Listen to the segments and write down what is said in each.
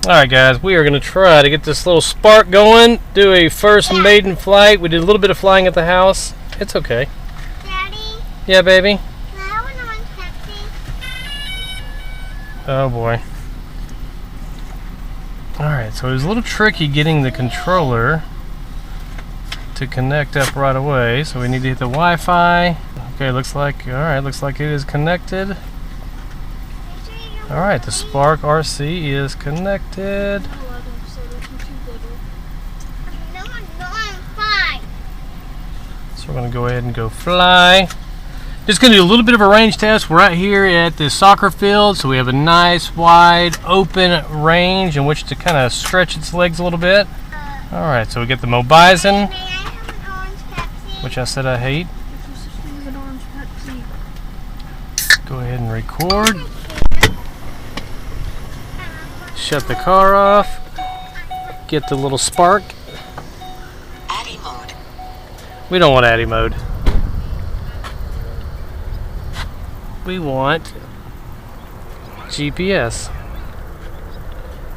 Alright guys, we are going to try to get this little Spark going, do a first maiden flight. We did a little bit of flying at the house. It's okay. Daddy? Yeah, baby? Can I have an orange Pepsi? Oh boy. Alright, so it was a little tricky getting the controller to connect up right away, so we need to hit the Wi-Fi. Okay, looks like it is connected. Alright, the Spark RC is connected. So we're going to go ahead and go fly. Just going to do a little bit of a range test. We're out here at the soccer field, so we have a nice wide open range in which to kind of stretch its legs a little bit. Alright, so we get the Mobison, which I said I hate. Go ahead and record. Shut the car off. Get the little Spark. Addy mode. We don't want Addy mode. We want GPS.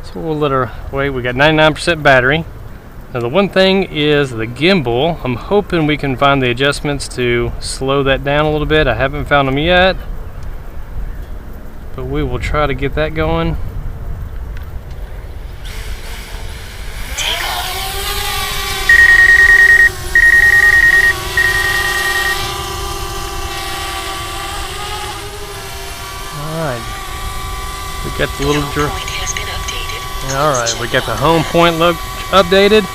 So we'll let her wait. We got 99% battery. Now the one thing is the gimbal. I'm hoping we can find the adjustments to slow that down a little bit. I haven't found them yet, but we will try to get that going. We got the little Alright, we got the home point look updated.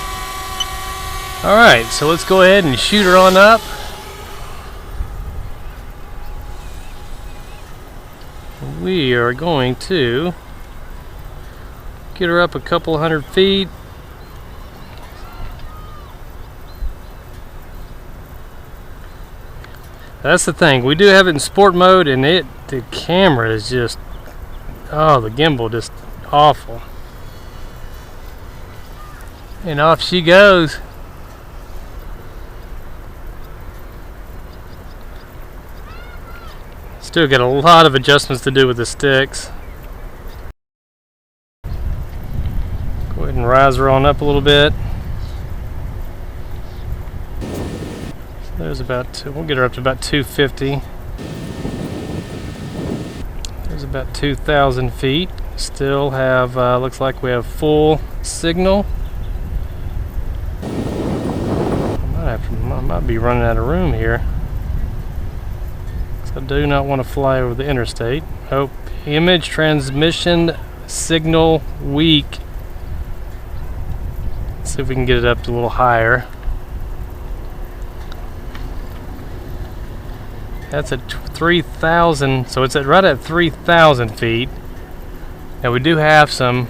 Alright, so let's go ahead and shoot her on up. We are going to get her up a couple hundred feet. That's the thing, we do have it in sport mode, and the camera is just, oh, the gimbal just awful. And off she goes. Still got a lot of adjustments to do with the sticks. Go ahead and rise her on up a little bit. There's about, we'll get her up to about 250. There's about 2,000 feet. Still have, looks like we have full signal. I might be running out of room here. So I do not want to fly over the interstate. Oh, image transmission signal weak. Let's see if we can get it up to a little higher. That's at 3,000, so it's right at 3,000 feet. Now we do have some.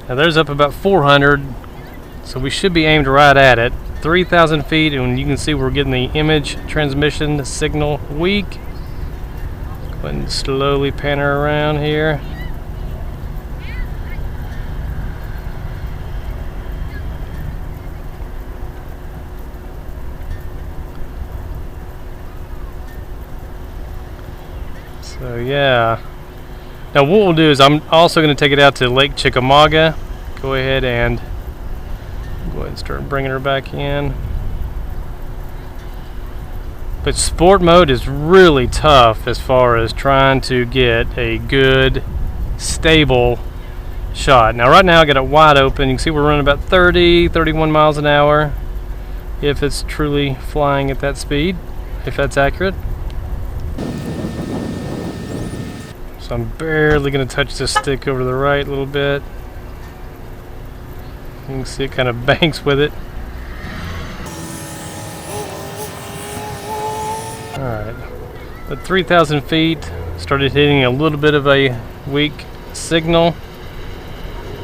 Now there's up about 400, so we should be aimed right at it. 3,000 feet, and you can see we're getting the image transmission signal weak. Go ahead and slowly pan her around here. So yeah. Now what we'll do is I'm also going to take it out to Lake Chickamauga. Go ahead and start bringing her back in. But sport mode is really tough as far as trying to get a good, stable shot. Now right now I got it wide open. You can see we're running about 30, 31 miles an hour. If it's truly flying at that speed, if that's accurate. So I'm barely going to touch this stick over to the right a little bit. You can see it kind of banks with it. Alright, at 3,000 feet, started hitting a little bit of a weak signal.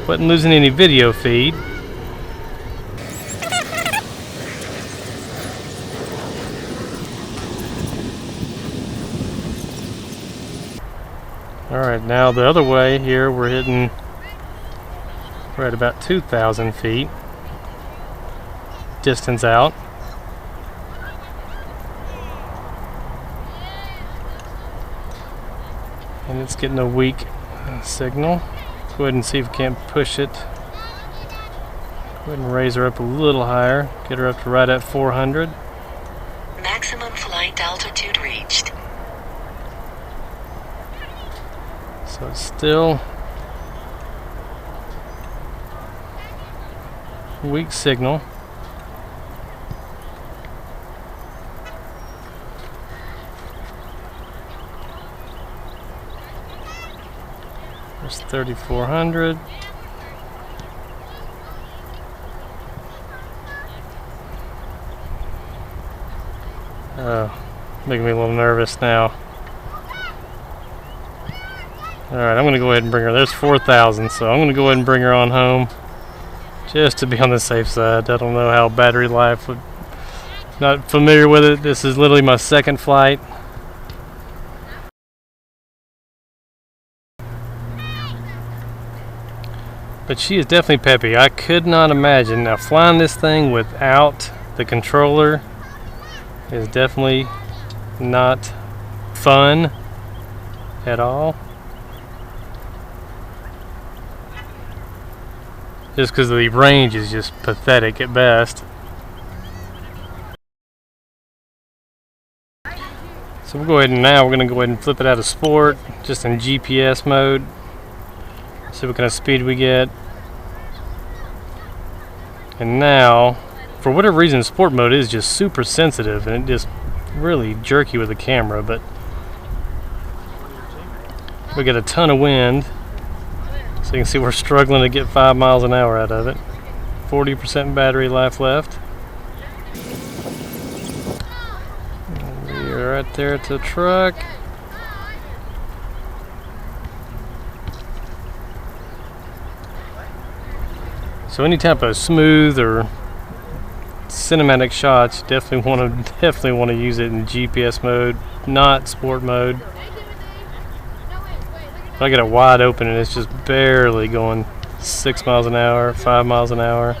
Wasn't losing any video feed. Alright, now the other way here, we're at about 2,000 feet distance out. And it's getting a weak signal. go ahead and see if we can't push it. Go ahead and raise her up a little higher. Get her up to right at 400. Maximum flight altitude reached. So it's still weak signal. There's 3,400. Making me a little nervous now. Alright, I'm going to go ahead and bring her. There's 4,000, so I'm going to go ahead and bring her on home. Just to be on the safe side. I don't know how battery life would... Not familiar with it. This is literally my second flight. But she is definitely peppy. I could not imagine. Now flying this thing without the controller is definitely not fun at all. Just because the range is just pathetic at best. So we'll go ahead and now we're going to go ahead and flip it out of sport, just in GPS mode. See what kind of speed we get. And now, for whatever reason, sport mode is just super sensitive and it just really jerky with the camera, but we get a ton of wind. So you can see we're struggling to get 5 miles an hour out of it. 40% battery life left. We're right there at the truck. So any type of smooth or cinematic shots, you definitely want to use it in GPS mode, not sport mode. I get it wide open and it's just barely going 6 miles an hour, 5 miles an hour.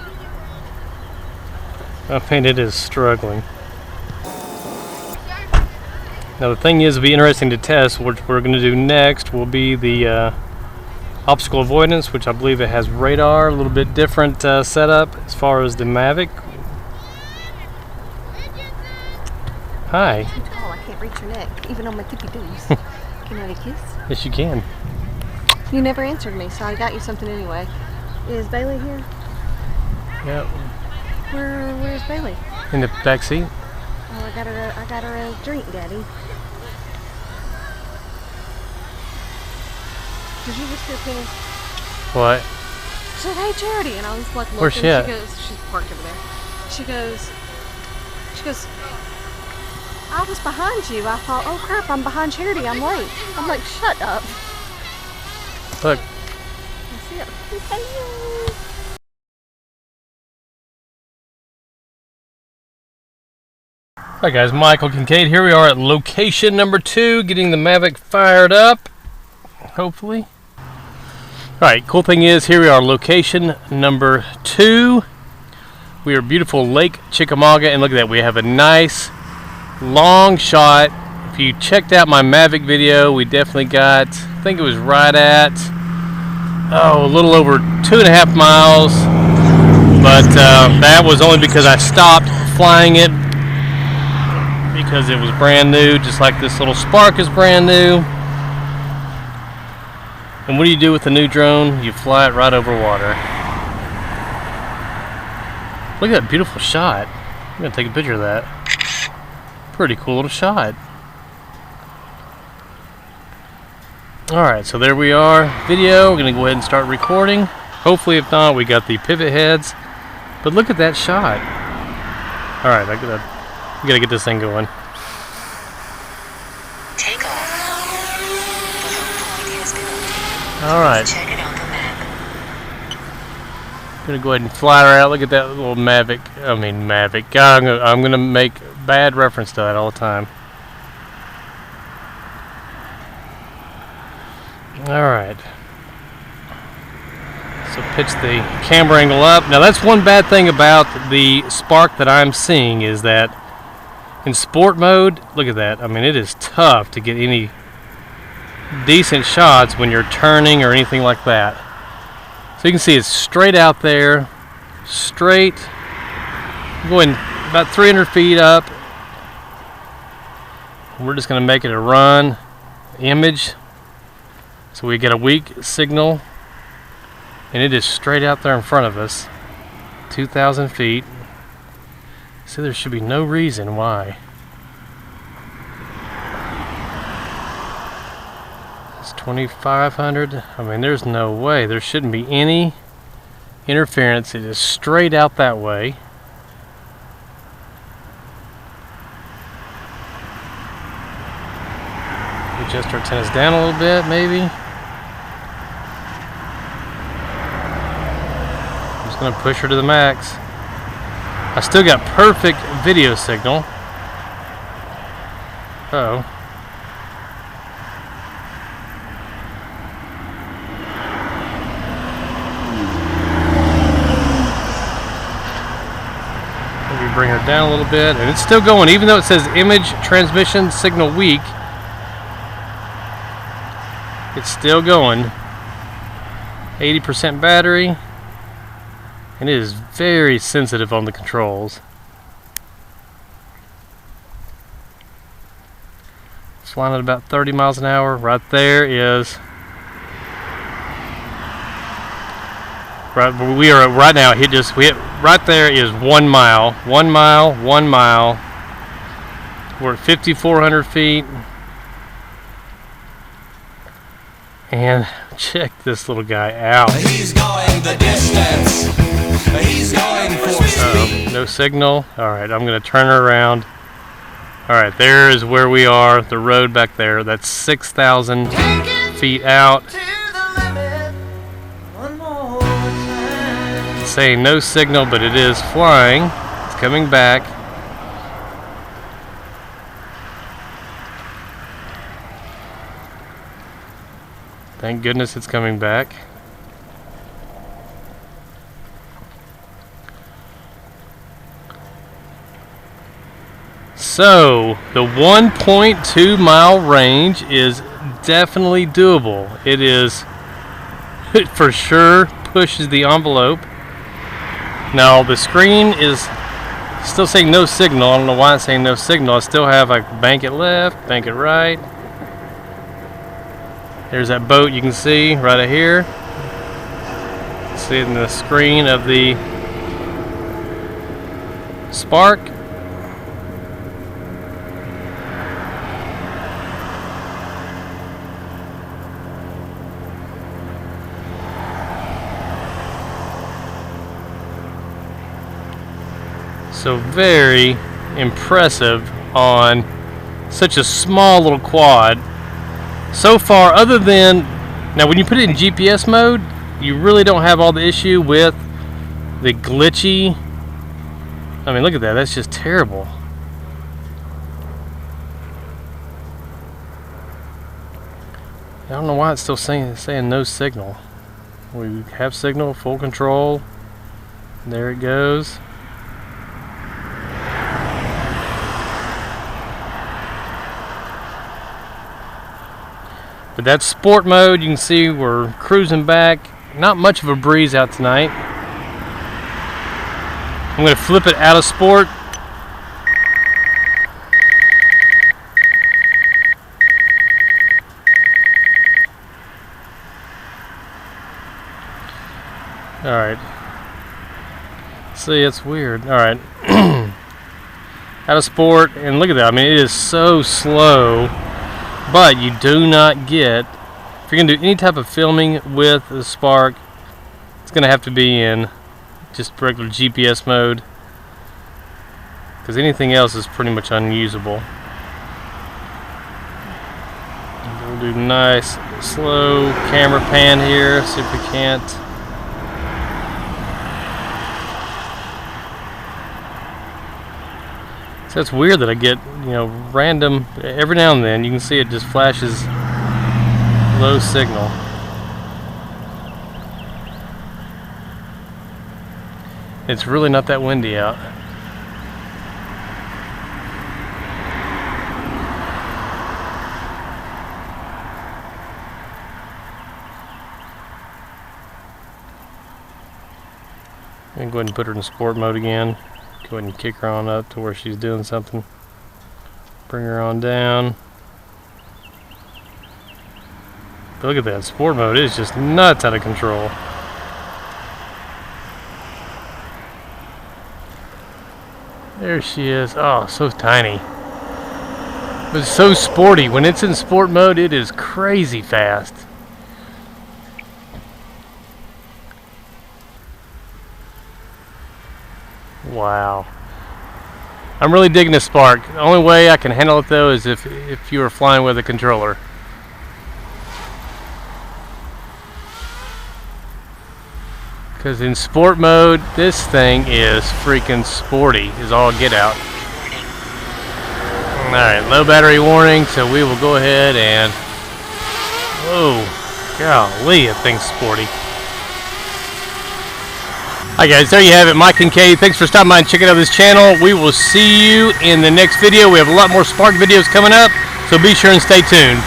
I mean, it is struggling. Now the thing is, it'll be interesting to test. What we're going to do next will be the obstacle avoidance, which I believe it has radar, a little bit different setup as far as the Mavic. Hi. Too tall, I can't reach your neck, even on my tippy toes. Can I have a kiss? Yes, you can. You never answered me, so I got you something anyway. Is Bailey here? Yep. Where's Bailey? In the back seat. Oh, I got her a drink, Daddy. Did you just hear Penny? What? She said, "Hey, Charity," and I was like, looking. Where's she at? She goes, she's parked over there. She goes, "I was behind you. I thought, oh crap, I'm behind Charity. I'm late." I'm like, shut up. Look. I see it. Hello. Alright guys, Michael Kincaid here. We are at location number 2, getting the Mavic fired up, hopefully. Alright, cool thing is, here we are, location number 2. We are beautiful Lake Chickamauga, and look at that, we have a nice long shot. If you checked out my Mavic video, we definitely got, I think it was right at, a little over 2.5 miles, but that was only because I stopped flying it because it was brand new, just like this little Spark is brand new. And what do you do with a new drone? You fly it right over water. Look at that beautiful shot. I'm gonna take a picture of that. Pretty cool little shot. Alright, so there we are. Video. We're gonna go ahead and start recording. Hopefully, if not, we got the pivot heads. But look at that shot. Alright, we gotta get this thing going. Take off. The home point has been opened. Alright. Check it on the map. I'm gonna go ahead and fly her out. Look at that little Mavic. God, I'm gonna make bad reference to that all the time. Alright. So pitch the camera angle up. Now that's one bad thing about the Spark that I'm seeing is that in sport mode, look at that. I mean, it is tough to get any decent shots when you're turning or anything like that. So you can see it's straight out there, straight, going about 300 feet up. We're just going to make it a run image, so we get a weak signal, and it is straight out there in front of us, 2,000 feet. So there should be no reason why. It's 2,500. I mean, there's no way. There shouldn't be any interference. It is straight out that way. Adjust our antennas down a little bit, maybe. I'm just going to push her to the max. I still got perfect video signal. Uh-oh. Maybe bring her down a little bit. And it's still going, even though it says image transmission signal weak. It's still going. 80% battery. And it is very sensitive on the controls. Flying at about 30 miles an hour. Right there is. Right, we are right now. We hit right there is 1 mile. 1 mile. 1 mile. We're at 5,400 feet. And check this little guy out. He's going the distance. He's going for speed. No signal. Alright, I'm going to turn her around. Alright, there is where we are. The road back there. That's 6,000 feet out. It's saying no signal, but it is flying. It's coming back. Thank goodness it's coming back. So, the 1.2 mile range is definitely doable. It for sure pushes the envelope. Now, the screen is still saying no signal. I don't know why it's saying no signal. I still have like bank it left, bank it right. There's that boat you can see right here. See it in the screen of the Spark. So very impressive on such a small little quad. So far, other than, now when you put it in GPS mode, you really don't have all the issue with the glitchy. I mean, look at that, that's just terrible. I don't know why it's still saying no signal. We have signal, full control. There it goes. But that's sport mode. You can see we're cruising back. Not much of a breeze out tonight. I'm going to flip it out of sport. Alright. See, it's weird. Alright. Out of sport. And look at that. I mean, it is so slow. But you do not get, if you're going to do any type of filming with the Spark, it's going to have to be in just regular GPS mode, because anything else is pretty much unusable. We'll do nice, slow camera pan here, see if we can't. So it's weird that I get, random, every now and then you can see it just flashes low signal. It's really not that windy out. And go ahead and put her in sport mode again. Go ahead and kick her on up to where she's doing something. Bring her on down. But look at that, sport mode is just nuts out of control. There she is. Oh, so tiny. But it's so sporty. When it's in sport mode, it is crazy fast. Wow. I'm really digging the Spark. The only way I can handle it though is if you were flying with a controller. Because in sport mode, this thing is freaking sporty, is all get out. Alright, low battery warning, so we will go ahead and... Whoa, golly, that thing's sporty. Alright guys, there you have it, Mike and Kay. Thanks for stopping by and checking out this channel. We will see you in the next video. We have a lot more Spark videos coming up, so be sure and stay tuned.